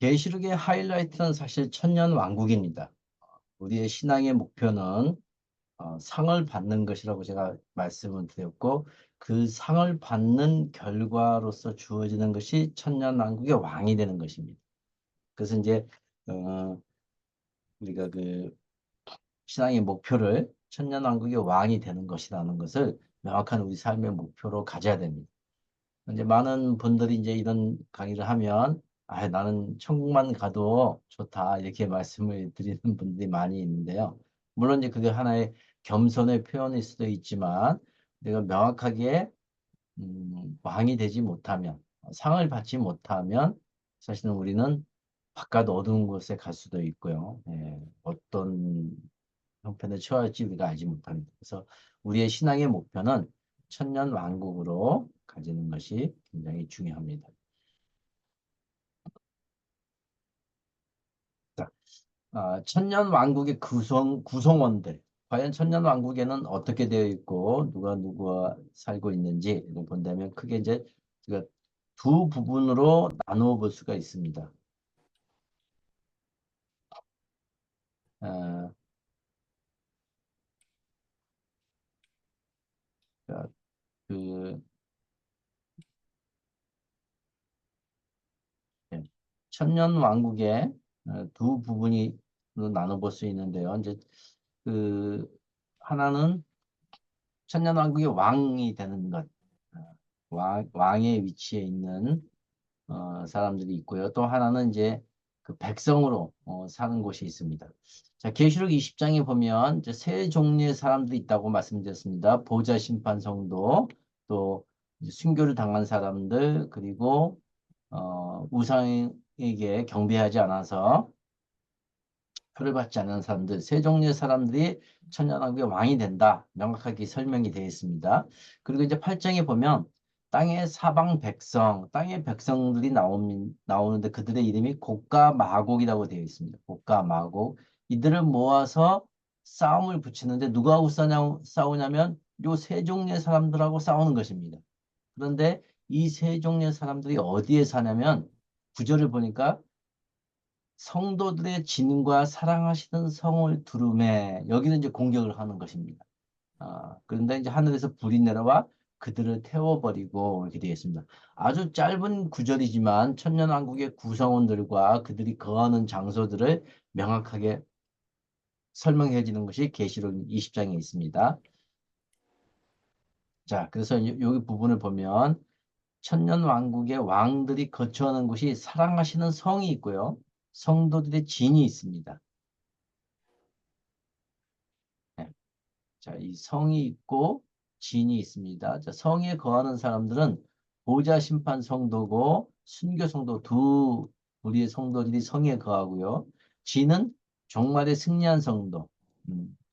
계시록의 하이라이트는 사실 천년왕국입니다. 우리의 신앙의 목표는 상을 받는 것이라고 제가 말씀을 드렸고, 그 상을 받는 결과로서 주어지는 것이 천년왕국의 왕이 되는 것입니다. 그래서 이제 어, 우리가 그 신앙의 목표를 천년왕국의 왕이 되는 것이라는 것을 명확한 우리 삶의 목표로 가져야 됩니다. 이제 많은 분들이 이제 이런 강의를 하면, 나는 천국만 가도 좋다, 이렇게 말씀을 드리는 분들이 많이 있는데요. 물론 이제 그게 하나의 겸손의 표현일 수도 있지만, 내가 명확하게 왕이 되지 못하면, 상을 받지 못하면, 사실은 우리는 바깥 어두운 곳에 갈 수도 있고요. 어떤 형편에 처할지 우리가 알지 못합니다. 그래서 우리의 신앙의 목표는 천년 왕국으로 가지는 것이 굉장히 중요합니다. 자, 천년 왕국의 구성원들, 과연 천년 왕국에는 어떻게 되어 있고 누가 누구와 살고 있는지를 본다면 크게 이제 우리가 두 부분으로 나누어 볼 수가 있습니다. 어, 자, 그 예, 천년 왕국의 두 부분이 나눠볼 수 있는데요. 이제 그 하나는 천년왕국의 왕이 되는 것, 왕의 위치에 있는 사람들이 있고요. 또 하나는 이제 그 백성으로 사는 곳이 있습니다. 자, 계시록 20장에 보면 이제 세 종류의 사람들이 있다고 말씀드렸습니다. 보좌 심판 성도, 또 이제 순교를 당한 사람들, 그리고 우상에게 경배하지 않아서 표를 받지 않는 사람들, 세 종류의 사람들이 천년왕국의 왕이 된다. 명확하게 설명이 되어 있습니다. 그리고 이제 8장에 보면 땅의 사방 백성, 땅의 백성들이 나오는데 그들의 이름이 곡과 마곡이라고 되어 있습니다. 곡과 마곡. 이들을 모아서 싸움을 붙이는데 누구하고 싸우냐면 요 세 종류의 사람들하고 싸우는 것입니다. 그런데 이 세 종류의 사람들이 어디에 사냐면 구절을 보니까 성도들의 진과 사랑하시는 성을 두루매 여기는 이제 공격을 하는 것입니다. 그런데 이제 하늘에서 불이 내려와 그들을 태워버리고 이렇게 되어 있습니다. 아주 짧은 구절이지만 천년왕국의 구성원들과 그들이 거하는 장소들을 명확하게 설명해 주는 것이 계시록 20장에 있습니다. 자, 그래서 여기 부분을 보면 천년왕국의 왕들이 거처하는 곳이 사랑하시는 성이 있고요. 성도들의 진이 있습니다. 네. 자, 이 성이 있고 진이 있습니다. 자, 성에 거하는 사람들은 보좌 심판 성도고 순교 성도 두 우리의 성도들이 성에 거하고요. 진은 종말에 승리한 성도.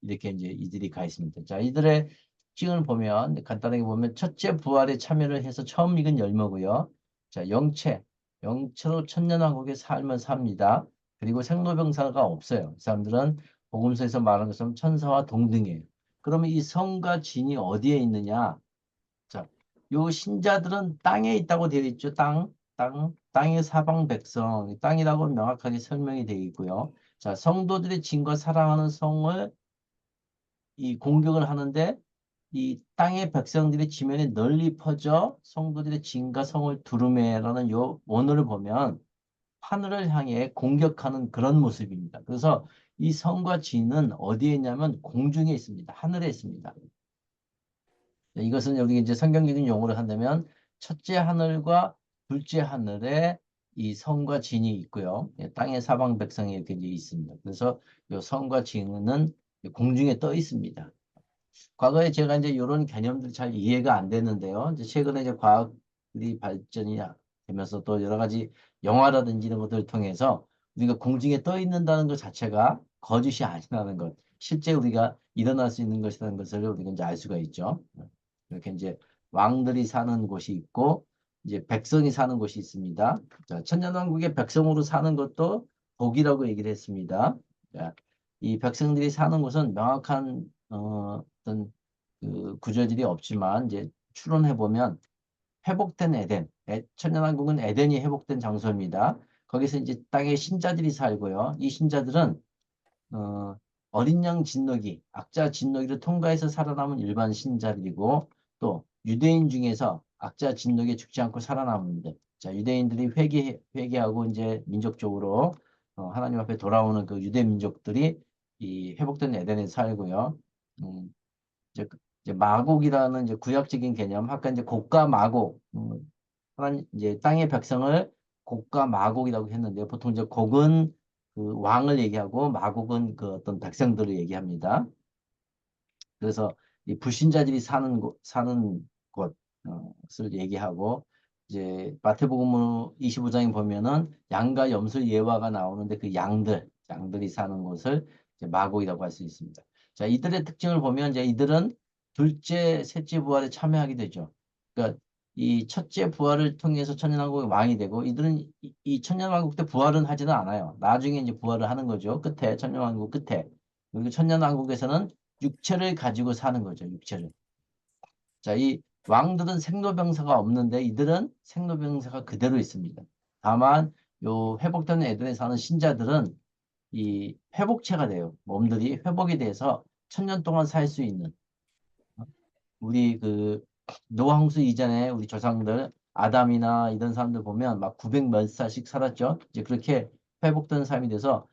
이렇게 이제 이들이 가 있습니다. 자, 이들의 특징을 보면 간단하게 보면 첫째 부활에 참여를 해서 처음 익은 열매고요. 자, 영체로 천년왕국의 삶을 삽니다. 그리고 생로병사가 없어요. 이 사람들은 복음서에서 말하는 것처럼 천사와 동등해요. 그러면 이 성과 진이 어디에 있느냐? 자, 요 신자들은 땅에 있다고 되어 있죠. 땅의 사방 백성, 땅이라고 명확하게 설명이 되어 있고요. 자, 성도들의 진과 사랑하는 성을 이 공격을 하는데 이 땅의 백성들이 지면에 널리 퍼져 성도들의 진과 성을 두루매라는 요 원어를 보면 하늘을 향해 공격하는 그런 모습입니다. 그래서 이 성과 진은 어디에 있냐면 공중에 있습니다. 하늘에 있습니다. 이것은 여기 이제 성경적인 용어를 한다면 첫째 하늘과 둘째 하늘에 이 성과 진이 있고요. 땅의 사방 백성이 이렇게 이제 있습니다. 그래서 이 성과 진은 공중에 떠 있습니다. 과거에 제가 이제 이런 개념들이 잘 이해가 안 됐는데요. 이제 최근에 이제 과학이 발전이 되면서 또 여러 가지 영화라든지 이런 것들을 통해서 우리가 공중에 떠 있는다는 것 자체가 거짓이 아니라는 것, 실제 우리가 일어날 수 있는 것이라는 것을 우리가 이제 알 수가 있죠. 이렇게 이제 왕들이 사는 곳이 있고 이제 백성이 사는 곳이 있습니다. 자, 천년왕국의 백성으로 사는 것도 복이라고 얘기를 했습니다. 자, 이 백성들이 사는 곳은 명확한 어떤 그 구절들이 없지만 이제 추론해 보면 회복된 에덴, 천년왕국은 에덴이 회복된 장소입니다. 거기서 이제 땅에 신자들이 살고요. 이 신자들은 어린 양 진노기, 악자 진노기를 통과해서 살아남은 일반 신자들이고 또 유대인 중에서 악자 진노기에 죽지 않고 살아남은 분들. 자, 유대인들이 회개하고 이제 민족적으로 하나님 앞에 돌아오는 그 유대 민족들이 이 회복된 에덴에 살고요. 음, 이제 마곡이라는 이제 구약적인 개념, 아까 이제 곡과 마곡, 하나님 이제 땅의 백성을 곡과 마곡이라고 했는데요. 보통 이제 곡은 그 왕을 얘기하고 마곡은 그 어떤 백성들을 얘기합니다. 그래서 이 불신자들이 사는 곳을 얘기하고 이제 마태복음 25장에 보면은 양과 염소 예화가 나오는데 그 양들이 사는 곳을 이제 마곡이라고 할 수 있습니다. 자, 이들의 특징을 보면 이제 이들은 둘째, 셋째 부활에 참여하게 되죠. 그러니까 이 첫째 부활을 통해서 천년왕국의 왕이 되고 이들은 이 천년왕국 때 부활은 하지는 않아요. 나중에 이제 부활을 하는 거죠. 끝에 천년왕국 끝에. 그리고 천년왕국에서는 육체를 가지고 사는 거죠. 육체를. 자, 이 왕들은 생로병사가 없는데 이들은 생로병사가 그대로 있습니다. 다만 요 회복된 에덴에 사는 신자들은 이 회복체가 돼요. 몸들이 회복이 돼서 천년 동안 살 수 있는 우리 그 노아홍수 이전에 우리 조상들 아담이나 이런 사람들 보면 막 900 몇 살씩 살았죠. 이제 그렇게 회복된 삶이 돼서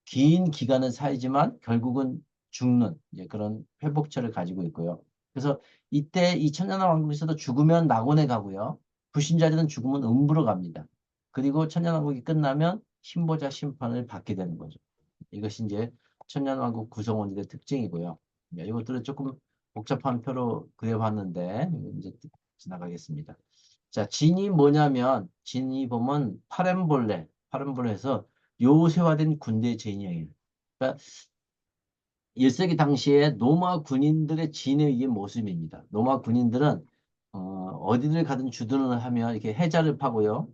긴 기간을 살지만 결국은 죽는 이제 그런 회복처를 가지고 있고요. 그래서 이때 이 천년왕 왕국에서도 죽으면 낙원에 가고요. 불신자들은 죽으면 음부로 갑니다. 그리고 천년왕국이 끝나면 신보자 심판을 받게 되는 거죠. 이것이 이제 천년왕국 구성원들의 특징이고요. 이것들은 조금 복잡한 표로 그려봤는데 이제 지나가겠습니다. 자, 진이 뭐냐면 진이 보면 파렘볼레에서 요새화된 군대 진영이에요. 그러니까 1세기 당시에 로마 군인들의 진의 이게 모습입니다. 로마 군인들은 어디를 가든 주둔을 하면 이렇게 해자를 파고요.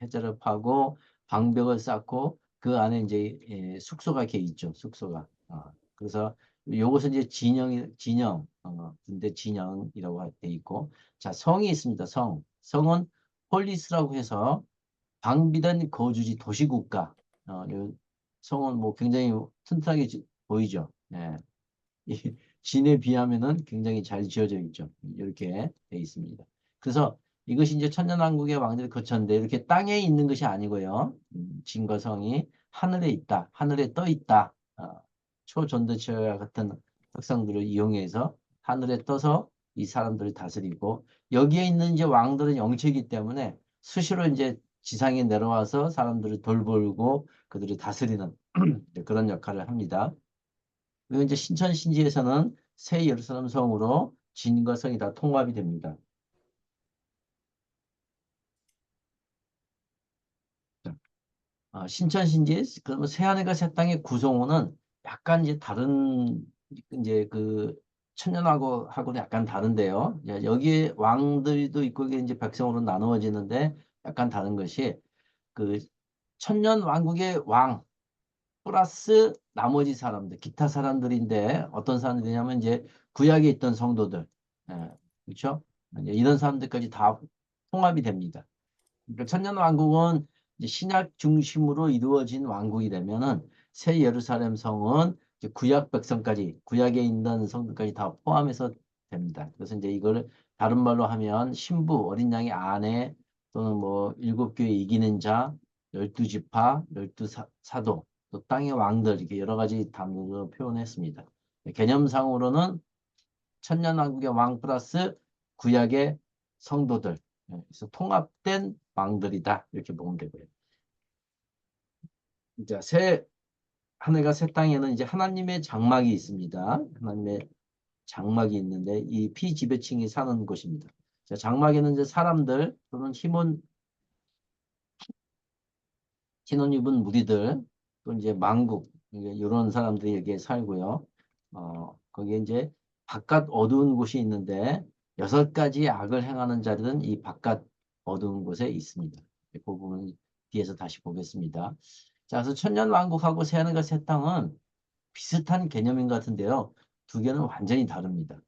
해자를 파고 방벽을 쌓고 그 안에 이제 숙소가 이렇게 있죠. 숙소가. 그래서 요것은 이제 군대 진영이라고 돼 있고 자, 성이 있습니다. 성은 폴리스라고 해서 방비된 거주지 도시국가. 요 성은 뭐 굉장히 튼튼하게 보이죠. 예. 이 진에 비하면은 굉장히 잘 지어져 있죠. 이렇게 돼 있습니다. 그래서 이것이 이제 천년왕국의 왕들이 거쳤는데 이렇게 땅에 있는 것이 아니고요. 진과 성이 하늘에 있다. 하늘에 떠 있다. 초전도체와 같은 특성들을 이용해서 하늘에 떠서 이 사람들을 다스리고 여기에 있는 이제 왕들은 영체이기 때문에 수시로 이제 지상에 내려와서 사람들을 돌보고 그들을 다스리는 그런 역할을 합니다. 그리고 이제 신천신지에서는 새 예루살렘 성으로 진과 성이 다 통합이 됩니다. 신천신지 그러면 새하늘과 새 땅의 구성원은 약간 이제 다른 이제 그 천년하고는 약간 다른데요. 여기에 왕들도 있고 이게 이제 백성으로 나누어지는데 약간 다른 것이 그 천년 왕국의 왕 플러스 나머지 사람들, 기타 사람들인데 어떤 사람들이냐면 이제 구약에 있던 성도들, 그렇죠? 이제 이런 사람들까지 다 통합이 됩니다. 그러니까 천년 왕국은 이제 신약 중심으로 이루어진 왕국이 되면은 새 예루살렘 성은 이제 구약 백성까지, 구약에 있는 성들까지 다 포함해서 됩니다. 그래서 이제 이걸 다른 말로 하면 신부, 어린 양의 아내 또는 뭐 일곱 교회 이기는 자, 열두 지파, 열두 사도, 또 땅의 왕들 이렇게 여러 가지 단어로 표현했습니다. 개념상으로는 천년 왕국의 왕 플러스 구약의 성도들, 그래서 통합된 왕들이다 이렇게 보면 되고요. 이제 새 하늘과 새 땅에는 이제 하나님의 장막이 있습니다. 하나님의 장막이 있는데 이 피지배층이 사는 곳입니다. 자, 장막에는 이제 사람들 또는 신혼 입은 무리들 또 이제 망국 이런 사람들이 여기에 살고요. 거기에 이제 바깥 어두운 곳이 있는데 6가지 악을 행하는 자들은 이 바깥 어두운 곳에 있습니다. 그 부분은 뒤에서 다시 보겠습니다. 자, 그래서 천년왕국하고 새하늘과 새 땅은 비슷한 개념인 것 같은데요. 두 개는 완전히 다릅니다.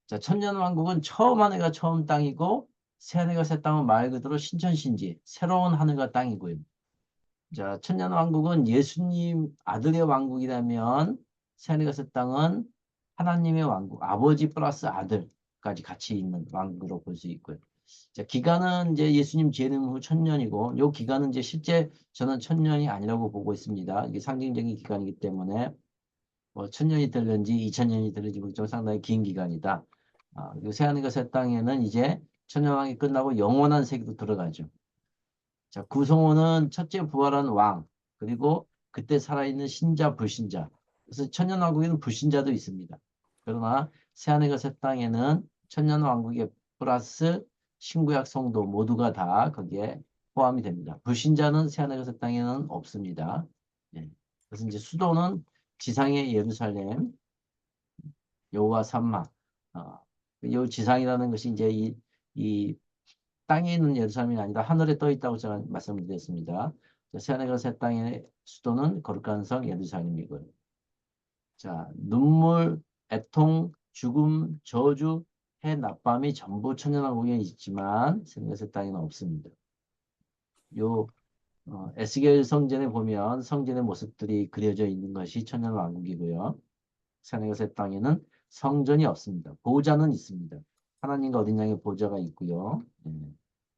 자, 천년왕국은 처음 하늘과 처음 땅이고 새하늘과 새 땅은 말 그대로 신천신지 새로운 하늘과 땅이고요. 자, 천년왕국은 예수님 아들의 왕국이라면 새하늘과 새 땅은 하나님의 왕국, 아버지 플러스 아들까지 같이 있는 왕국으로 볼 수 있고요. 자, 기간은 이제 예수님 재림 후 1000년이고, 요 기간은 이제 실제 저는 1000년이 아니라고 보고 있습니다. 이게 상징적인 기간이기 때문에 뭐 1000년이 될는지 2000년이 될는지 좀 상당히 긴 기간이다. 그리고 새하늘과 새 땅에는 이제 천년왕이 끝나고 영원한 세계로 들어가죠. 자, 구성원은 첫째 부활한 왕, 그리고 그때 살아있는 신자, 불신자. 그래서 천년왕국에는 불신자도 있습니다. 그러나 새하늘과 새 땅에는 천년왕국의 플러스 신구약 성도 모두가 다 거기에 포함이 됩니다. 불신자는 새하늘과 새 땅에는 없습니다. 예. 그래서 이제 수도는 지상의 예루살렘, 여호와 삼마. 요 지상이라는 것이 이제 이 땅에 있는 예루살렘이 아니라 하늘에 떠 있다고 제가 말씀을 드렸습니다. 새하늘과 새 땅의 수도는 거룩한 성 예루살렘이고요. 자, 눈물, 애통, 죽음, 저주, 해, 낮밤이 전부 천년왕국에 있지만 새하늘과 새 땅에는 없습니다. 요 에스겔 성전에 보면 성전의 모습들이 그려져 있는 것이 천년왕국이고요. 새하늘과 새 땅에는 성전이 없습니다. 보좌는 있습니다. 하나님과 어린 양의 보좌가 있고요.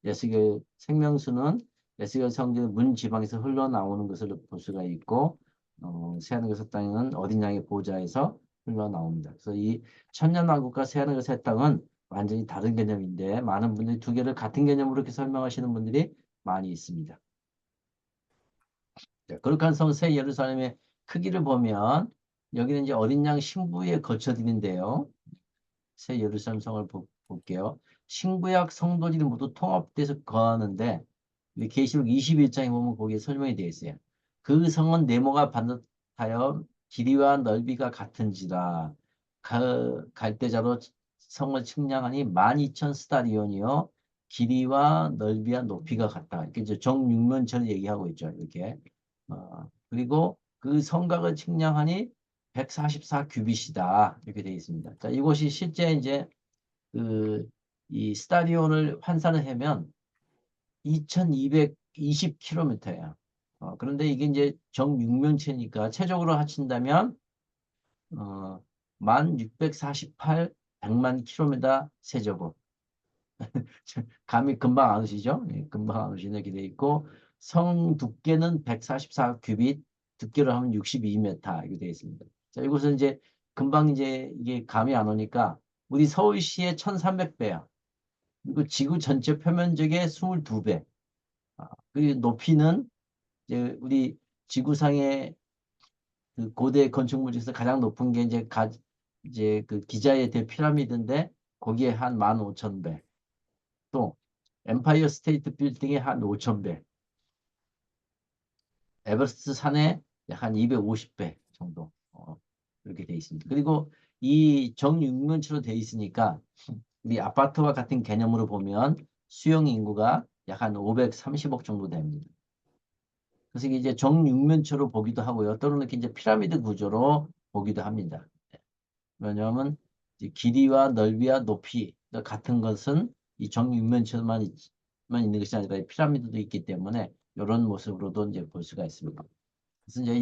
에스겔 생명수는 에스겔 성전의 문 지방에서 흘러나오는 것을 볼 수가 있고, 새하늘과 새 땅에는 어린 양의 보좌에서 흘러나옵니다. 그래서 이 천년왕국과 새하늘과 새 땅은 완전히 다른 개념인데 많은 분들이 두 개를 같은 개념으로 이렇게 설명하시는 분들이 많이 있습니다. 자, 거룩한 성 새 예루살렘의 크기를 보면 여기는 이제 어린 양 신부의 거처들인데요. 새 예루살렘 성을 볼게요. 신구약 성도들이 모두 통합돼서 거하는데 우리 계시록 21장에 보면 거기에 설명이 되어 있어요. 그 성은 네모가 반듯하여 길이와 넓이가 같은지라 갈대자로 성을 측량하니 12,000 스타디온이요 길이와 넓이와 높이가 같다. 이렇게 이제 정육면체를 얘기하고 있죠. 이렇게. 그리고 그 성곽을 측량하니 144 규빗이다. 이렇게 되어 있습니다. 자, 이것이 실제 이제 이 스타디온을 환산을 하면 2220km예요. 그런데 이게 이제 정육면체니까 최적으로 합친다면 어, 1648 100만 킬로미터 세제곱. 감이 금방 안 오시죠? 예, 금방 안 오시는 게 돼 있고 성 두께는 144 규빗, 두께로 하면 62m 이렇게 되어 있습니다. 자, 이것은 이제 금방 이제 이게 감이 안 오니까 우리 서울시의 1300배야. 그리고 지구 전체 표면적의 22배. 그리고 높이는 이제 우리 지구상의 그 고대 건축물 중에서 가장 높은 게 이제 그 기자의 대피라미드인데 거기에 한 15,000배. 또 엠파이어 스테이트 빌딩의 한 5,000배. 에베레스트 산에 약 한 250배 정도. 이렇게 돼 있습니다. 그리고 이 정육면체로 돼 있으니까 우리 아파트와 같은 개념으로 보면 수용 인구가 약 한 530억 정도 됩니다. 그래서 이게 이제 정육면체로 보기도 하고요. 또는 이렇게 이제 피라미드 구조로 보기도 합니다. 왜냐하면 이제 길이와 넓이와 높이가 같은 것은 이 정육면체만 있는 것이 아니라 피라미드도 있기 때문에 이런 모습으로도 이제 볼 수가 있습니다. 그래서 이제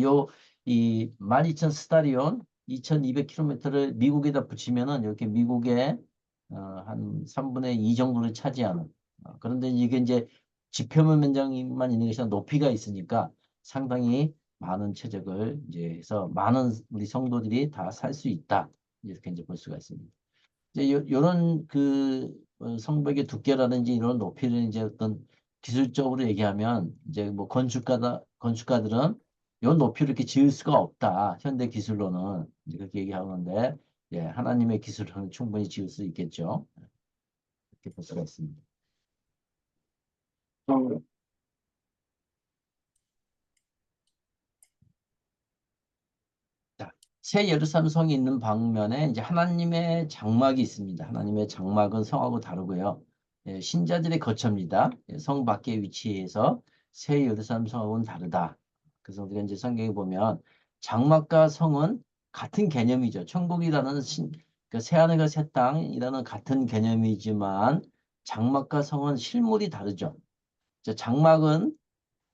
이 12,000 스타리온 2200km를 미국에다 붙이면은 이렇게 미국의 한 3분의 2 정도를 차지하는 그런데 이게 이제 지표면 면적만 있는 것이 아니라 높이가 있으니까 상당히 많은 최적을 이제 해서 많은 우리 성도들이 다 살 수 있다 이렇게 이제 볼 수가 있습니다. 이제 요런 성벽의 두께라든지 이런 높이를 이제 어떤 기술적으로 얘기하면 이제 뭐 건축가들은 요 높이를 이렇게 지을 수가 없다. 현대 기술로는 이제 그렇게 얘기하는데 예, 하나님의 기술로는 충분히 지을 수 있겠죠. 이렇게 볼 수가 있습니다. 자, 새 예루살렘 성이 있는 방면에 이제 하나님의 장막이 있습니다. 하나님의 장막은 성하고 다르고요. 예, 신자들의 거처입니다. 예, 성 밖에 위치해서 새 예루살렘 성하고는 다르다. 그래서 우리가 이제 성경에 보면 장막과 성은 같은 개념이죠. 천국이라는 그 새하늘과 새 땅이라는 같은 개념이지만 장막과 성은 실물이 다르죠. 자, 장막은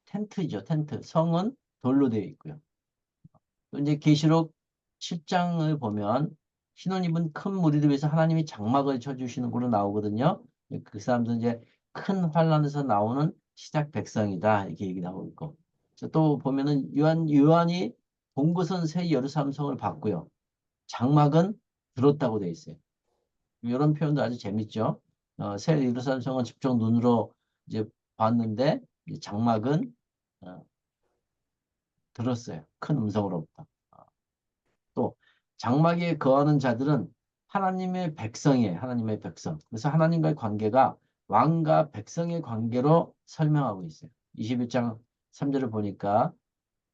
텐트죠, 텐트. 성은 돌로 되어 있고요. 또 이제 계시록 7장을 보면 흰옷 입은 큰 무리를 위해서 하나님이 장막을 쳐주시는 걸로 나오거든요. 그 사람들은 이제 큰 환란에서 나오는 시작 백성이다. 이렇게 얘기를 하고 있고. 또 보면은 요한이 본 것은 새 예루살렘 성을 봤고요. 장막은 들었다고 되어 있어요. 이런 표현도 아주 재밌죠. 새 예루살렘 성은 직접 눈으로 이제 봤는데 이 장막은 어, 들었어요. 큰 음성으로부터. 또 장막에 거하는 자들은 하나님의 백성이에요. 하나님의 백성. 그래서 하나님과의 관계가 왕과 백성의 관계로 설명하고 있어요. 21장 3절을 보니까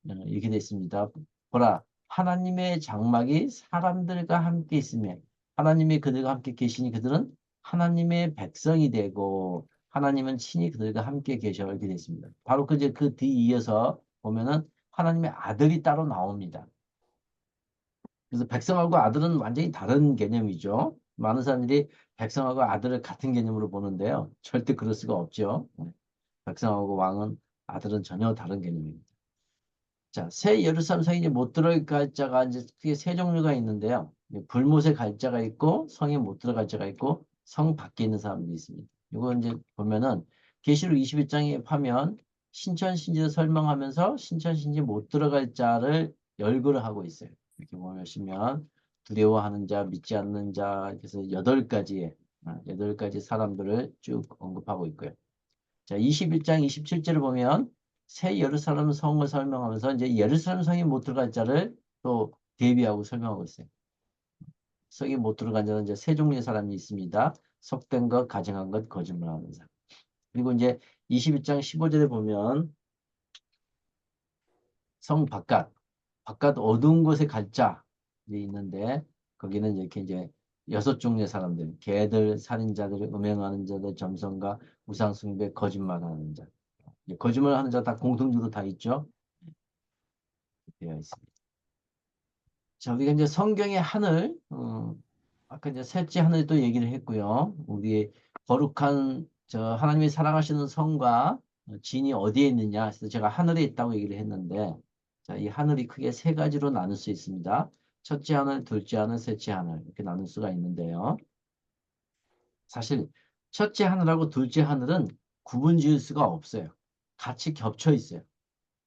이렇게 되어 있습니다. 보라, 하나님의 장막이 사람들과 함께 있으며 하나님이 그들과 함께 계시니 그들은 하나님의 백성이 되고 하나님은 친히 그들과 함께 계셔 이렇게 되어 있습니다. 바로 그 뒤 이어서 보면은 하나님의 아들이 따로 나옵니다. 그래서 백성하고 아들은 완전히 다른 개념이죠. 많은 사람들이 백성하고 아들을 같은 개념으로 보는데요. 절대 그럴 수가 없죠. 백성하고 왕은 아들은 전혀 다른 개념입니다. 자, 새 예루살렘 성에 이제 못 들어갈 자가 이제 크게 세 종류가 있는데요. 불못에 갈 자가 있고 성에 못 들어갈 자가 있고 성 밖에 있는 사람들이 있습니다. 이거 이제 보면은 계시록 21장에 하면 신천신지를 설명하면서 신천신지 못 들어갈 자를 열거를 하고 있어요. 이렇게 보시면 두려워하는 자, 믿지 않는 자, 그래서 여덟 가지 사람들을 쭉 언급하고 있고요. 자, 21장 27절을 보면 새 예루살렘 성을 설명하면서 이제 예루살렘 성에 못 들어갈 자를 또 대비하고 설명하고 있어요. 성에 못 들어간 자는 이제 세 종류의 사람이 있습니다. 속된 것, 가증한 것, 거짓말하는 사람. 그리고 이제 21장 15절에 보면 성 바깥 어두운 곳에 갈 자이 있는데 거기는 이렇게 이제 여섯 종류의 사람들, 개들, 살인자들, 음행하는 자들, 점성가, 우상숭배, 거짓말하는 자. 거짓말하는 자 다 공통적으로 다 있죠. 되어 있습니다. 자, 우리가 이제 성경의 하늘, 아까 이제 셋째 하늘 또 얘기를 했고요. 우리 거룩한 저 하나님이 사랑하시는 성과 진이 어디에 있느냐? 그래서 제가 하늘에 있다고 얘기를 했는데, 자, 이 하늘이 크게 세 가지로 나눌 수 있습니다. 첫째 하늘, 둘째 하늘, 셋째 하늘 이렇게 나눌 수가 있는데요. 사실 첫째 하늘하고 둘째 하늘은 구분 지을 수가 없어요. 같이 겹쳐 있어요.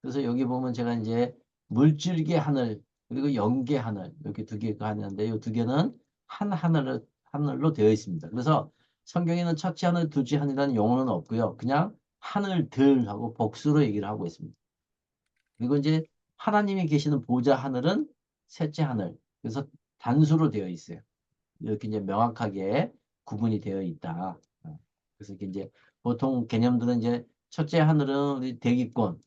그래서 여기 보면 제가 이제 물질계 하늘 그리고 영계 하늘 이렇게 두 개가 하는데 이 두 개는 한 하늘로 되어 있습니다. 그래서 성경에는 첫째 하늘, 둘째 하늘이라는 용어는 없고요. 그냥 하늘들하고 복수로 얘기를 하고 있습니다. 그리고 이제 하나님이 계시는 보좌 하늘은 셋째 하늘. 그래서 단수로 되어 있어요. 이렇게 이제 명확하게 구분이 되어 있다. 그래서 이제 보통 개념들은 이제 첫째 하늘은 우리 대기권,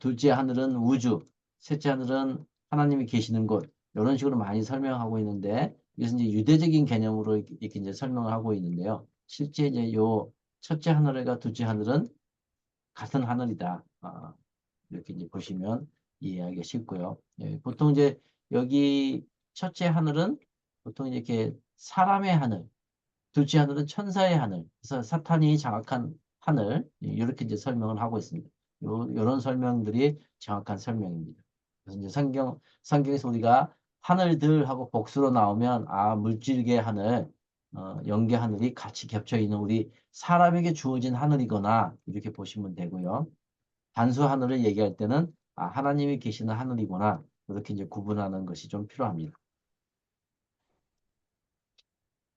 둘째 하늘은 우주, 셋째 하늘은 하나님이 계시는 곳, 이런 식으로 많이 설명하고 있는데, 이것은 이제 유대적인 개념으로 이렇게 이제 설명을 하고 있는데요. 실제 이제 요 첫째 하늘과 둘째 하늘은 같은 하늘이다. 이렇게 이제 보시면 이해하기가 쉽고요. 예, 보통 이제 여기 첫째 하늘은 보통 이렇게 사람의 하늘, 둘째 하늘은 천사의 하늘. 그래서 사탄이 장악한 하늘. 이렇게 이제 설명을 하고 있습니다. 요런 설명들이 정확한 설명입니다. 그래서 이제 성경에서 우리가 하늘들 하고 복수로 나오면, 물질계 하늘, 영계 하늘이 같이 겹쳐 있는 우리 사람에게 주어진 하늘이거나, 이렇게 보시면 되고요. 단수 하늘을 얘기할 때는, 하나님이 계시는 하늘이구나. 이렇게 이제 구분하는 것이 좀 필요합니다.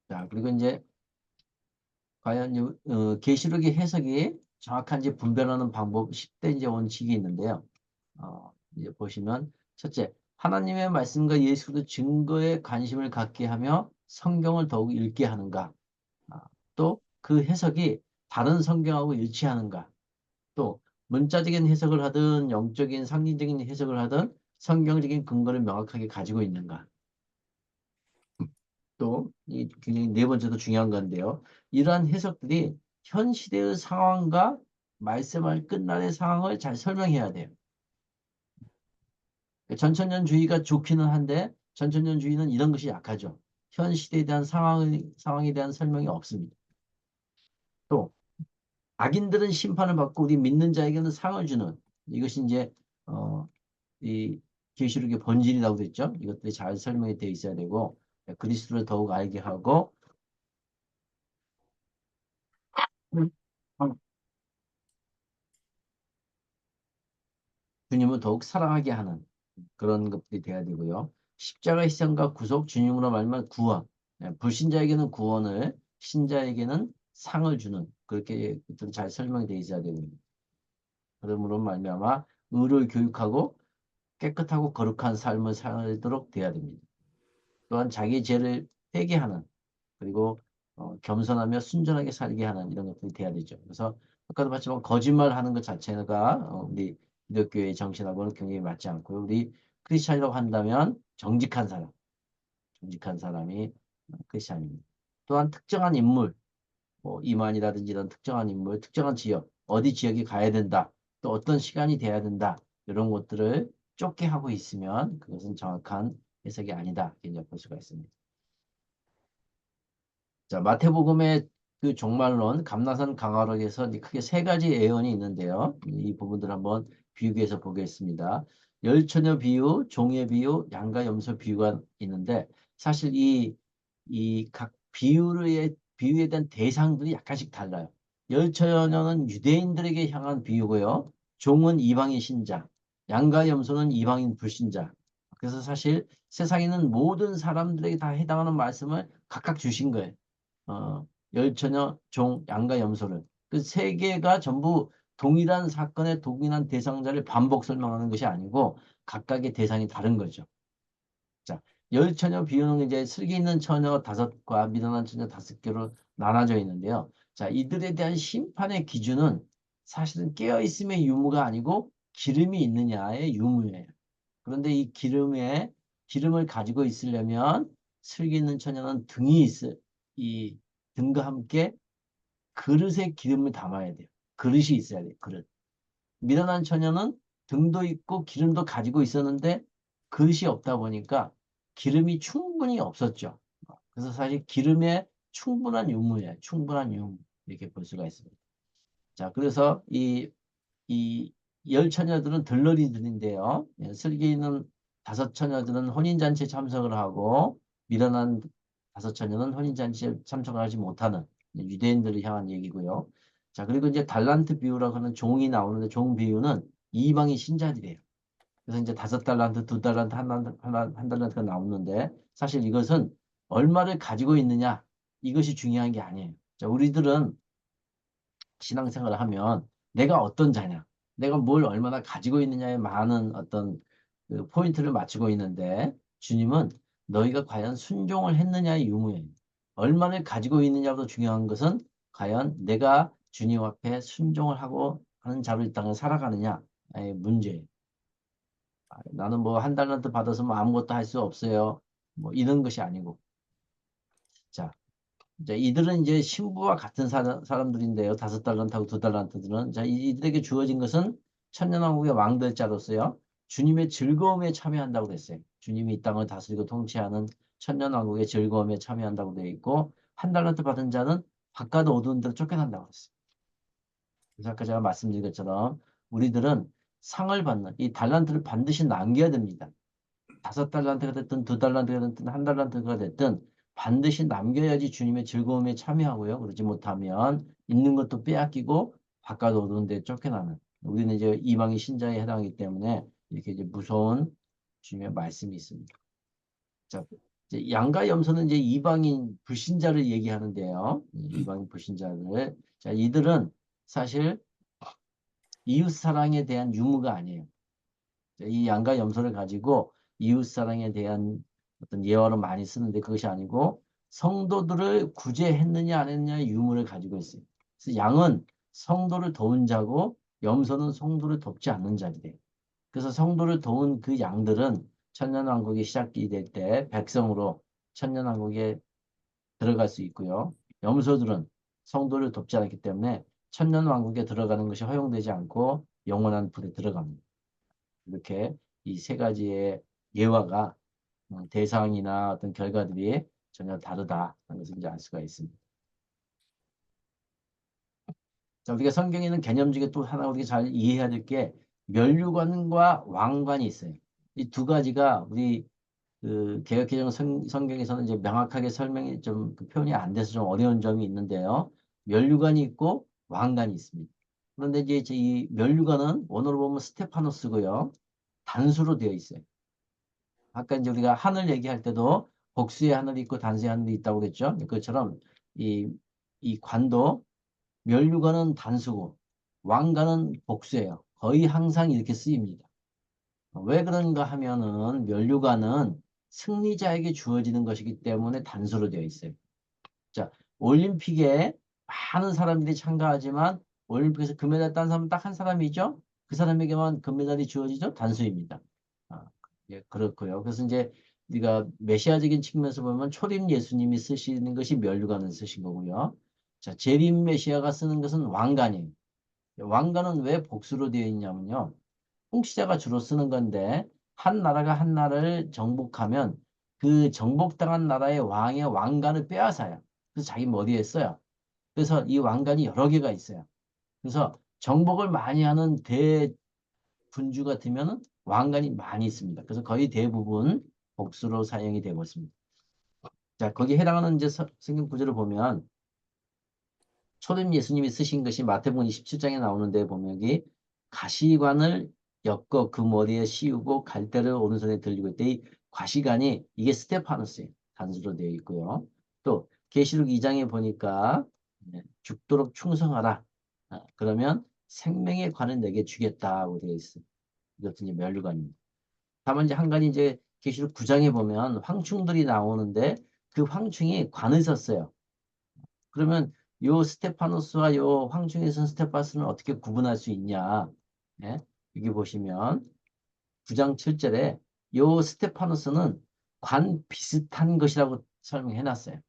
자, 그리고 이제 과연 계시록의 해석이 정확한지 분별하는 방법 10대 이제 원칙이 있는데요. 이제 보시면 첫째, 하나님의 말씀과 예수의 증거에 관심을 갖게 하며 성경을 더욱 읽게 하는가? 또 그 해석이 다른 성경하고 일치하는가? 또 문자적인 해석을 하든 영적인 상징적인 해석을 하든 성경적인 근거를 명확하게 가지고 있는가? 또, 굉장히 네 번째도 중요한 건데요. 이러한 해석들이 현 시대의 상황과 말씀할 끝날의 상황을 잘 설명해야 돼요. 전천년주의가 좋기는 한데, 전천년주의는 이런 것이 약하죠. 현 시대에 대한 상황에 대한 설명이 없습니다. 또, 악인들은 심판을 받고 우리 믿는 자에게는 상을 주는 이것이 이제 이 계시록의 본질이라고 그랬죠. 이것들이 잘 설명이 되어 있어야 되고 그리스도를 더욱 알게 하고 음. 주님을 더욱 사랑하게 하는 그런 것들이 돼야 되고요. 십자가 희생과 구속 주님으로 말미암아 구원. 불신자에게는 구원을 신자에게는 상을 주는 그렇게 잘 설명이 되어 있어야 되고 그러므로 말미암아 의를 교육하고 깨끗하고 거룩한 삶을 살도록 돼야 됩니다. 또한 자기 죄를 회개하는 그리고 겸손하며 순전하게 살게 하는 이런 것들이 돼야 되죠. 그래서 아까도 봤지만 거짓말하는 것 자체가 우리 기독교의 정신하고는 굉장히 맞지 않고요. 우리 크리스찬이라고 한다면 정직한 사람, 정직한 사람이 크리스찬입니다. 또한 특정한 인물, 뭐 이만이라든지 이런 특정한 인물, 특정한 지역, 어디 지역에 가야 된다, 또 어떤 시간이 돼야 된다 이런 것들을 쫓게 하고 있으면 그것은 정확한 해석이 아니다 이렇게 볼 수가 있습니다. 자, 마태복음의 그 종말론, 감나산 강화록에서 이제 크게 세 가지 예언이 있는데요. 이 부분들 한번 비교해서 보겠습니다. 열처녀 비유, 종의 비유, 양과 염소 비유가 있는데 사실 이 각 비유에 대한 대상들이 약간씩 달라요. 열처녀는 유대인들에게 향한 비유고요. 종은 이방인 신자, 양과 염소는 이방인 불신자. 그래서 사실 세상에는 모든 사람들에게 다 해당하는 말씀을 각각 주신 거예요. 열처녀, 종, 양과 염소를. 그 세 개가 전부 동일한 사건의 동일한 대상자를 반복 설명하는 것이 아니고 각각의 대상이 다른 거죠. 자, 열처녀 비유는 이제 슬기 있는 처녀 다섯과 미련한 처녀 다섯 개로 나눠져 있는데요. 자, 이들에 대한 심판의 기준은 사실은 깨어있음의 유무가 아니고 기름이 있느냐의 유무예요. 그런데 이 기름을 가지고 있으려면 슬기 있는 처녀는 이 등과 함께 그릇에 기름을 담아야 돼요. 그릇이 있어야 돼요. 그릇. 미련한 처녀는 등도 있고 기름도 가지고 있었는데 그릇이 없다 보니까 기름이 충분히 없었죠. 그래서 사실 기름에 충분한 유무예요. 충분한 유무. 이렇게 볼 수가 있습니다. 자, 그래서 이 열 처녀들은 들러리들인데요. 예, 슬기 있는 다섯 처녀들은 혼인잔치에 참석을 하고 미련한 다섯 처녀는 혼인잔치에 참석을 하지 못하는 유대인들을 향한 얘기고요. 자, 그리고 이제 달란트 비유라고 하는 종이 나오는데 종 비유는 이방인 신자들이에요. 그래서 이제 다섯 달란트, 두 달란트, 한 달란트가 나오는데 사실 이것은 얼마를 가지고 있느냐 이것이 중요한 게 아니에요. 자, 우리들은 신앙생활을 하면 내가 어떤 자냐, 내가 뭘 얼마나 가지고 있느냐에 많은 어떤 그 포인트를 맞추고 있는데 주님은 너희가 과연 순종을 했느냐의 유무예요. 얼마나 가지고 있느냐보다 중요한 것은 과연 내가 주님 앞에 순종을 하고 하는 자로 이 땅을 살아가느냐의 문제예요. 나는 뭐 한 달란트 받아서 뭐 아무것도 할 수 없어요. 뭐 이런 것이 아니고. 자, 이제 이들은 이제 신부와 같은 사람들인데요. 다섯 달란트하고 두 달란트들은. 자, 이들에게 주어진 것은 천년왕국의 왕들자로서요. 주님의 즐거움에 참여한다고 그랬어요. 주님이 이 땅을 다스리고 통치하는 천년왕국의 즐거움에 참여한다고 되어 있고, 한 달란트 받은 자는 바깥 어두운 데로 쫓겨난다고 그랬어요. 그래서 아까 제가 말씀드린 것처럼 우리들은 상을 받는 이 달란트를 반드시 남겨야 됩니다. 다섯 달란트가 됐든 두 달란트가 됐든 한 달란트가 됐든 반드시 남겨야지 주님의 즐거움에 참여하고요. 그러지 못하면 있는 것도 빼앗기고 바깥 어두운 데 쫓겨나는 우리는 이제 이방인 신자에 해당하기 때문에 이렇게 이제 무서운 주님의 말씀이 있습니다. 자, 이제 양가 염소는 이제 이방인 불신자를 얘기하는데요. 이방인 불신자를 자, 이들은 사실 이웃 사랑에 대한 유무가 아니에요. 이 양과 염소를 가지고 이웃 사랑에 대한 어떤 예화로 많이 쓰는데 그것이 아니고 성도들을 구제했느냐 안 했느냐의 유무를 가지고 있어요. 그래서 양은 성도를 도운 자고 염소는 성도를 돕지 않는 자들이에요. 그래서 성도를 도운 그 양들은 천년왕국이 시작이 될 때 백성으로 천년왕국에 들어갈 수 있고요. 염소들은 성도를 돕지 않기 때문에 천년왕국에 들어가는 것이 허용되지 않고 영원한 불에 들어갑니다. 이렇게 이 세 가지의 예화가 대상이나 어떤 결과들이 전혀 다르다는 것을 이제 알 수가 있습니다. 자, 우리가 성경에 있는 개념 중에 또 하나 우리가 잘 이해해야 될 게 면류관과 왕관이 있어요. 이 두 가지가 우리 그 개역개정 성경에서는 이제 명확하게 설명이 좀그 표현이 안 돼서 좀 어려운 점이 있는데요. 면류관이 있고 왕관이 있습니다. 그런데 이제 이 면류관은 원어로 보면 스테파노스고요. 단수로 되어 있어요. 아까 이제 우리가 하늘 얘기할 때도 복수의 하늘이 있고 단수의 하늘이 있다고 그랬죠. 그것처럼 이, 이 관도 면류관은 단수고 왕관은 복수예요. 거의 항상 이렇게 쓰입니다. 왜 그런가 하면은 면류관은 승리자에게 주어지는 것이기 때문에 단수로 되어 있어요. 자, 올림픽에 많은 사람들이 참가하지만 올림픽에서 금메달 딴 사람은 딱 한 사람이죠. 그 사람에게만 금메달이 주어지죠. 단수입니다. 아, 예, 그렇고요. 그래서 이제 우리가 메시아적인 측면에서 보면 초림 예수님이 쓰시는 것이 면류관을 쓰신 거고요. 자, 재림 메시아가 쓰는 것은 왕관이에요. 왕관은 왜 복수로 되어 있냐면요. 통치자가 주로 쓰는 건데 한 나라가 한 나라를 정복하면 그 정복당한 나라의 왕의 왕관을 빼앗아요. 그래서 자기 머리에 써요. 그래서 이 왕관이 여러 개가 있어요. 그래서 정복을 많이 하는 대군주 같으면 왕관이 많이 있습니다. 그래서 거의 대부분 복수로 사용이 되고 있습니다. 자, 거기에 해당하는 이제 성경 구절을 보면 초림 예수님이 쓰신 것이 마태복음 27장에 나오는데 보면 여기 가시관을 엮어 그 머리에 씌우고 갈대를 오른손에 들리고 있대. 이 가시관이 이게 스테파노스예요. 단수로 되어 있고요. 또 계시록 2장에 보니까 죽도록 충성하라. 그러면 생명의 관을 내게 주겠다고 되어 있어요. 이것도 이제 면류관입니다. 다만 이제 한 가지 이제 계시록 9장에 보면 황충들이 나오는데 그 황충이 관을 썼어요. 그러면 요 스테파노스와 요 황충에 선 스테파스는 어떻게 구분할 수 있냐? 예? 여기 보시면 9장 7절에 요 스테파노스는 관 비슷한 것이라고 설명해 놨어요.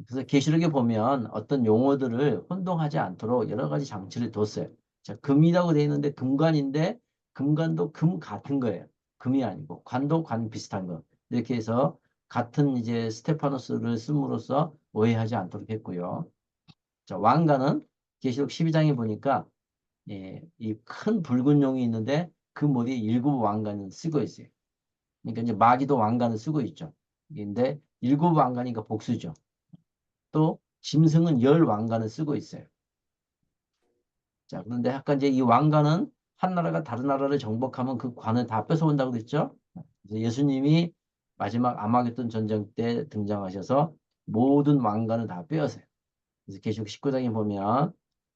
그래서 계시록에 보면 어떤 용어들을 혼동하지 않도록 여러 가지 장치를 뒀어요. 자, 금이라고 되어 있는데 금관인데 금관도 금 같은 거예요. 금이 아니고 관도 관 비슷한 거. 이렇게 해서 같은 이제 스테파노스를 씀으로써 오해하지 않도록 했고요. 자, 왕관은 계시록 12장에 보니까 예, 이 큰 붉은 용이 있는데 그 머리에 일곱 왕관을 쓰고 있어요. 그러니까 이제 마귀도 왕관을 쓰고 있죠. 근데 일곱 왕관이니까 복수죠. 또 짐승은 열 왕관을 쓰고 있어요. 자, 그런데 아까 이제 이 왕관은 한 나라가 다른 나라를 정복하면 그 관을 다 뺏어온다고 그랬죠. 그래서 예수님이 마지막 아마겟돈 전쟁 때 등장하셔서 모든 왕관을 다 빼앗아요. 그래서 계시록 19장에 보면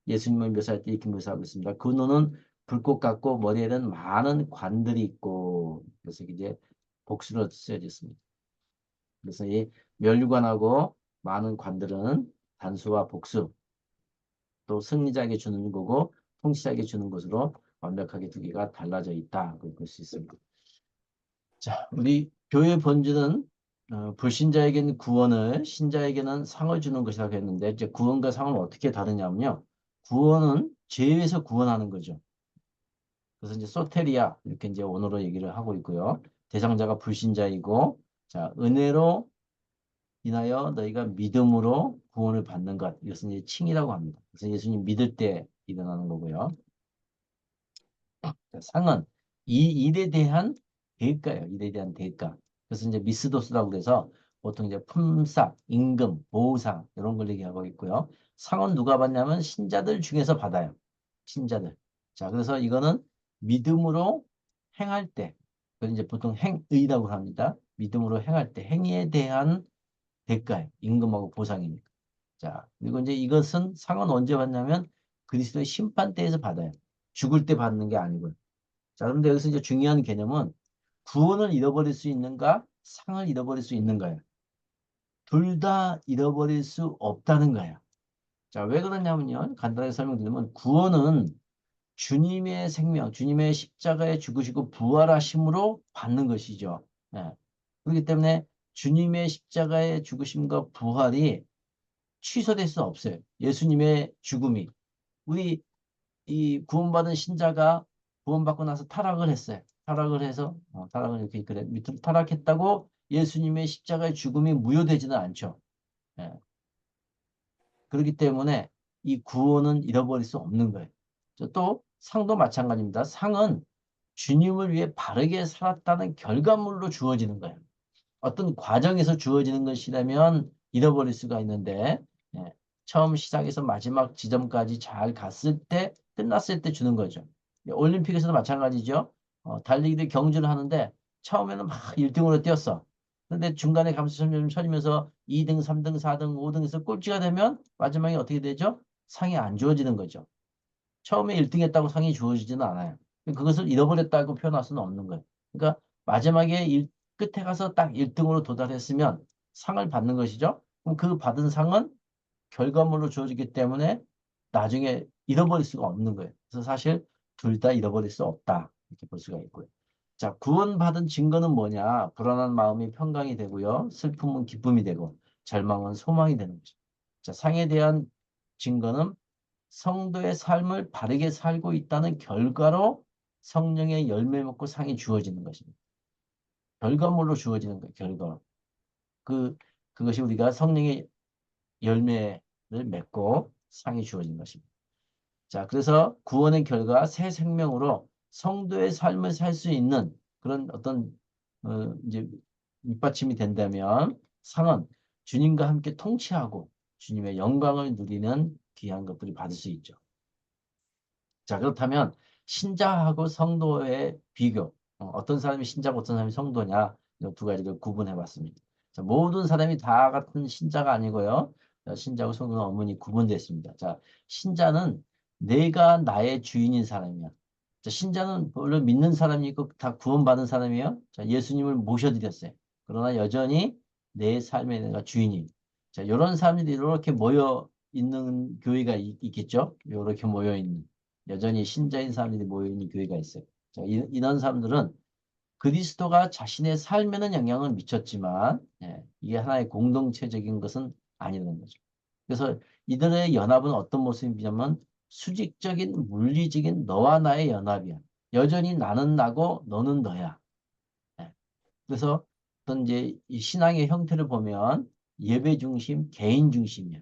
예수님을 묘사할 때 이렇게 묘사하고 있습니다. 그 눈은 불꽃 같고 머리에는 많은 관들이 있고 그래서 이제 복수로 쓰여졌습니다. 그래서 이 면류관하고 많은 관들은 단수와 복수 또 승리자에게 주는 거고 통치자에게 주는 것으로 완벽하게 두 개가 달라져 있다. 볼 수 있습니다. 자, 우리 교회 본질은 불신자에게는 구원을, 신자에게는 상을 주는 것이라고 했는데 이제 구원과 상은 어떻게 다르냐면요. 구원은 죄에서 구원하는 거죠. 그래서 이제 소테리아 이렇게 이제 원어로 얘기를 하고 있고요. 대상자가 불신자이고 자, 은혜로 인하여 너희가 믿음으로 구원을 받는 것. 이것은 이제 칭이라고 합니다. 그래서 예수님 믿을 때 일어나는 거고요. 자, 상은 이 일에 대한 대가예요. 일에 대한 대가. 그래서 이제 미스도스라고 그래서 보통 이제 품삯, 임금, 보상 이런 걸 얘기하고 있고요. 상은 누가 받냐면 신자들 중에서 받아요. 신자들. 자, 그래서 이거는 믿음으로 행할 때, 그 이제 보통 행의라고 합니다. 믿음으로 행할 때 행위에 대한 대가예요. 임금하고 보상이니까. 자, 그리고 이제 이것은 상은 언제 받냐면 그리스도의 심판 때에서 받아요. 죽을 때 받는 게 아니고요. 자, 그런데 여기서 이제 중요한 개념은 구원을 잃어버릴 수 있는가, 상을 잃어버릴 수 있는가요? 둘 다 잃어버릴 수 없다는 거예요. 자, 왜 그러냐면요. 간단하게 설명드리면 구원은 주님의 생명, 주님의 십자가에 죽으시고 부활하심으로 받는 것이죠. 예. 그렇기 때문에 주님의 십자가의 죽으심과 부활이 취소될 수 없어요. 예수님의 죽음이. 우리 이 구원받은 신자가 구원받고 나서 타락을 했어요. 타락을 해서 타락을 이렇게 그래 밑으로 타락했다고 예수님의 십자가의 죽음이 무효되지는 않죠. 예. 그렇기 때문에 이 구원은 잃어버릴 수 없는 거예요. 또 상도 마찬가지입니다. 상은 주님을 위해 바르게 살았다는 결과물로 주어지는 거예요. 어떤 과정에서 주어지는 것이라면 잃어버릴 수가 있는데 예, 처음 시작해서 마지막 지점까지 잘 갔을 때 끝났을 때 주는 거죠. 예, 올림픽에서도 마찬가지죠. 달리기를 경주를 하는데 처음에는 막 1등으로 뛰었어. 근데 중간에 감소 점점 쳐지면서 2등, 3등, 4등, 5등에서 꼴찌가 되면 마지막에 어떻게 되죠? 상이 안 주어지는 거죠. 처음에 1등 했다고 상이 주어지지는 않아요. 그것을 잃어버렸다고 표현할 수는 없는 거예요. 그러니까 마지막에 끝에 가서 딱 1등으로 도달했으면 상을 받는 것이죠. 그럼 그 받은 상은 결과물로 주어지기 때문에 나중에 잃어버릴 수가 없는 거예요. 그래서 사실 둘 다 잃어버릴 수 없다. 이렇게 볼 수가 있고요. 자, 구원받은 증거는 뭐냐? 불안한 마음이 평강이 되고요. 슬픔은 기쁨이 되고, 절망은 소망이 되는 거죠. 자, 상에 대한 증거는 성도의 삶을 바르게 살고 있다는 결과로 성령의 열매 맺고 상이 주어지는 것입니다. 결과물로 주어지는 거예요. 결과. 그 그것이 우리가 성령의 열매를 맺고 상이 주어진 것입니다. 자, 그래서 구원의 결과 새 생명으로 성도의 삶을 살 수 있는 그런 어떤 이제 밑받침이 된다면 상은 주님과 함께 통치하고 주님의 영광을 누리는 귀한 것들을 받을 수 있죠. 자, 그렇다면 신자하고 성도의 비교. 어떤 사람이 신자고 어떤 사람이 성도냐. 이 두 가지를 구분해 봤습니다. 자, 모든 사람이 다 같은 신자가 아니고요. 자, 신자하고 성도는 어머니 구분됐습니다. 자, 신자는 내가 나의 주인인 사람이야. 자, 신자는 물론 믿는 사람이 있고 다 구원받은 사람이에요. 자, 예수님을 모셔드렸어요. 그러나 여전히 내 삶에 내가 주인이. 자, 이런 사람들이 이렇게 모여 있는 교회가 있겠죠. 이렇게 모여 있는. 여전히 신자인 사람들이 모여있는 교회가 있어요. 자, 이런 사람들은 그리스도가 자신의 삶에는 영향을 미쳤지만 예, 이게 하나의 공동체적인 것은 아니라는 거죠. 그래서 이들의 연합은 어떤 모습이냐면 수직적인 물리적인 너와 나의 연합이야. 여전히 나는 나고 너는 너야. 예, 그래서 어떤 이제 이 신앙의 형태를 보면 예배 중심, 개인 중심이야.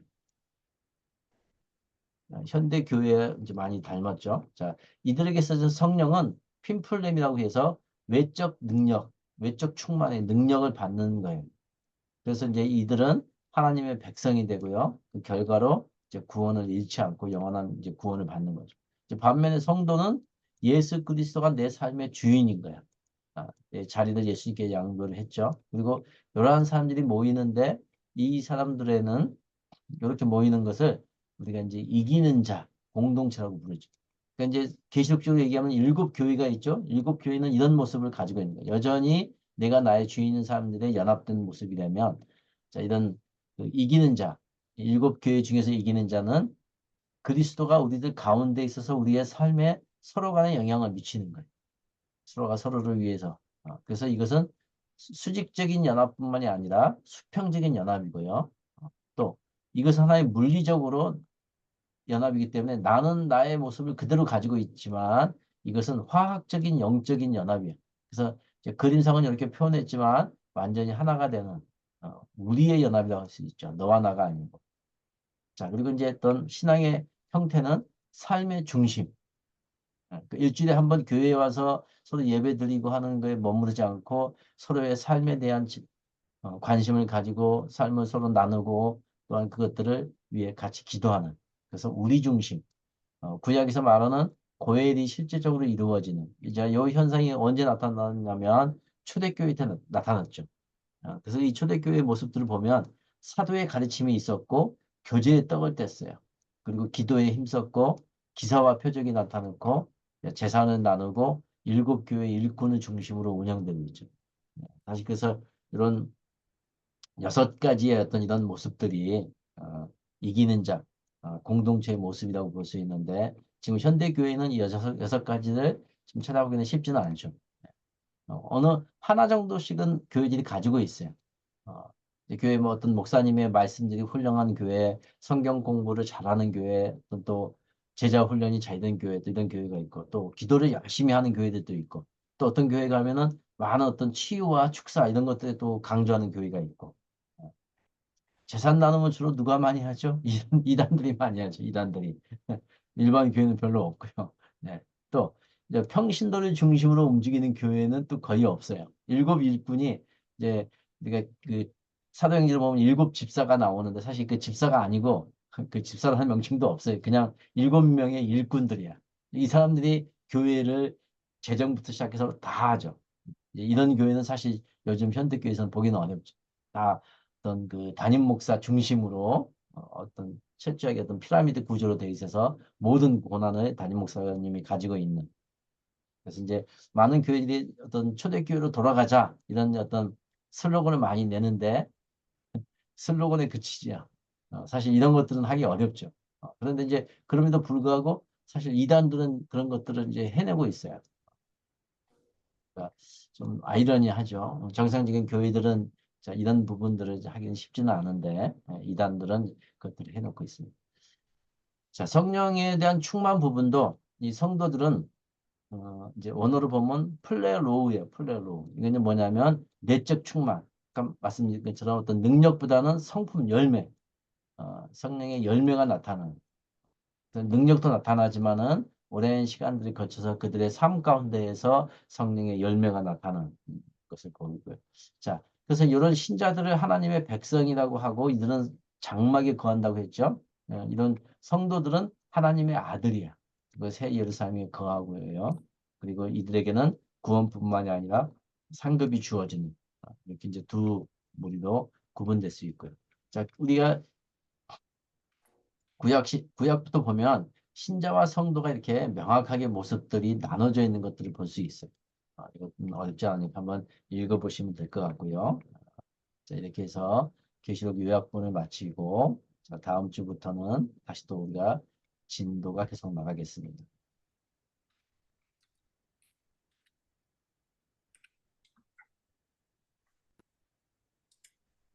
현대 교회에 이제 많이 닮았죠. 자, 이들에게 써진 성령은 핀플렘이라고 해서 외적 능력, 외적 충만의 능력을 받는 거예요. 그래서 이제 이들은 하나님의 백성이 되고요. 그 결과로 이제 구원을 잃지 않고 영원한 이제 구원을 받는 거죠. 이제 반면에 성도는 예수 그리스도가 내 삶의 주인인 거야. 자리를 예수님께 양보를 했죠. 그리고 이러한 사람들이 모이는데 이 사람들에는 이렇게 모이는 것을 우리가 이제 이기는 자 공동체라고 부르죠. 그러니까 이제 계시록적으로 얘기하면 일곱 교회가 있죠. 일곱 교회는 이런 모습을 가지고 있는 거예요. 여전히 내가 나의 주인인 사람들의 연합된 모습이라면 자 이런 그 이기는 자 일곱 교회 중에서 이기는 자는 그리스도가 우리들 가운데 있어서 우리의 삶에 서로 간에 영향을 미치는 거예요. 서로가 서로를 위해서. 그래서 이것은 수직적인 연합뿐만이 아니라 수평적인 연합이고요. 또 이것은 하나의 물리적으로 연합이기 때문에 나는 나의 모습을 그대로 가지고 있지만 이것은 화학적인 영적인 연합이에요. 그래서 이제 그림상은 이렇게 표현했지만 완전히 하나가 되는 우리의 연합이라고 할 수 있죠. 너와 나가 아니고. 자, 그리고 이제 어떤 신앙의 형태는 삶의 중심. 그 일주일에 한 번 교회에 와서 서로 예배 드리고 하는 거에 머무르지 않고 서로의 삶에 대한 관심을 가지고 삶을 서로 나누고 또한 그것들을 위해 같이 기도하는. 그래서 우리 중심. 구약에서 말하는 고엘이 실제적으로 이루어지는. 이제 이 현상이 언제 나타났냐면 초대교회 때 나타났죠. 그래서 이 초대교회의 모습들을 보면 사도의 가르침이 있었고 교제의 떡을 뗐어요. 그리고 기도에 힘썼고 기사와 표적이 나타났고 재산을 나누고 일곱 교회 일꾼을 중심으로 운영되고 있죠. 다시 그래서 이런 여섯 가지의 어떤 이런 모습들이 이기는 자, 공동체의 모습이라고 볼 수 있는데 지금 현대 교회는 이 여섯 가지를 지금 찾아보기는 쉽지는 않죠. 어느 하나 정도씩은 교회들이 가지고 있어요. 어, 이제 교회 뭐 어떤 목사님의 말씀들이 훌륭한 교회, 성경 공부를 잘하는 교회, 또 제자 훈련이 잘 된 교회, 또 이런 교회가 있고, 또 기도를 열심히 하는 교회들도 있고, 또 어떤 교회 가면은 많은 어떤 치유와 축사 이런 것들을 또 강조하는 교회가 있고, 재산 나눔은 주로 누가 많이 하죠? 이단들이 많이 하죠. 이단들이. 일반 교회는 별로 없고요. 네. 또 이제 평신도를 중심으로 움직이는 교회는 또 거의 없어요. 일곱 일꾼이 이제 우리가 그 사도행전을 보면 일곱 집사가 나오는데 사실 그 집사가 아니고 그 집사라는 명칭도 없어요. 그냥 일곱 명의 일꾼들이야. 이 사람들이 교회를 재정부터 시작해서 다 하죠. 이제 이런 교회는 사실 요즘 현대교회에서는 보기는 어렵죠. 다 어떤 그 담임 목사 중심으로 어떤 철저하게 어떤 피라미드 구조로 되어 있어서 모든 권한을 담임 목사님이 가지고 있는. 그래서 이제 많은 교회들이 어떤 초대교회로 돌아가자 이런 어떤 슬로건을 많이 내는데 슬로건에 그치죠. 사실 이런 것들은 하기 어렵죠. 그런데 이제 그럼에도 불구하고 사실 이단들은 그런 것들을 이제 해내고 있어요. 그러니까 좀 아이러니하죠. 정상적인 교회들은 자, 이런 부분들을 이제 하기는 쉽지는 않은데 이단들은 그것들을 해놓고 있습니다. 자, 성령에 대한 충만 부분도 이 성도들은 이제 원어로 보면 플레로우예요. 플레로우. 이거는 뭐냐면 내적 충만. 아까 말씀드린 것처럼 어떤 능력보다는 성품 열매, 성령의 열매가 나타나는 그 능력도 나타나지만은 오랜 시간들이 거쳐서 그들의 삶 가운데에서 성령의 열매가 나타나는 것을 보이고요. 자, 그래서 이런 신자들을 하나님의 백성이라고 하고 이들은 장막에 거한다고 했죠. 이런 성도들은 하나님의 아들이야. 그리고 새 예루살렘에 거하고요. 그리고 이들에게는 구원뿐만이 아니라 상급이 주어지는 이렇게 이제 두 무리로 구분될 수 있고요. 자, 우리가 구약부터 보면 신자와 성도가 이렇게 명확하게 모습들이 나눠져 있는 것들을 볼 수 있어요. 이거 어렵지 않으니까 한번 읽어보시면 될 것 같고요. 자, 이렇게 해서 계시록 요약본을 마치고 자, 다음 주부터는 다시 또 우리가 진도가 계속 나가겠습니다.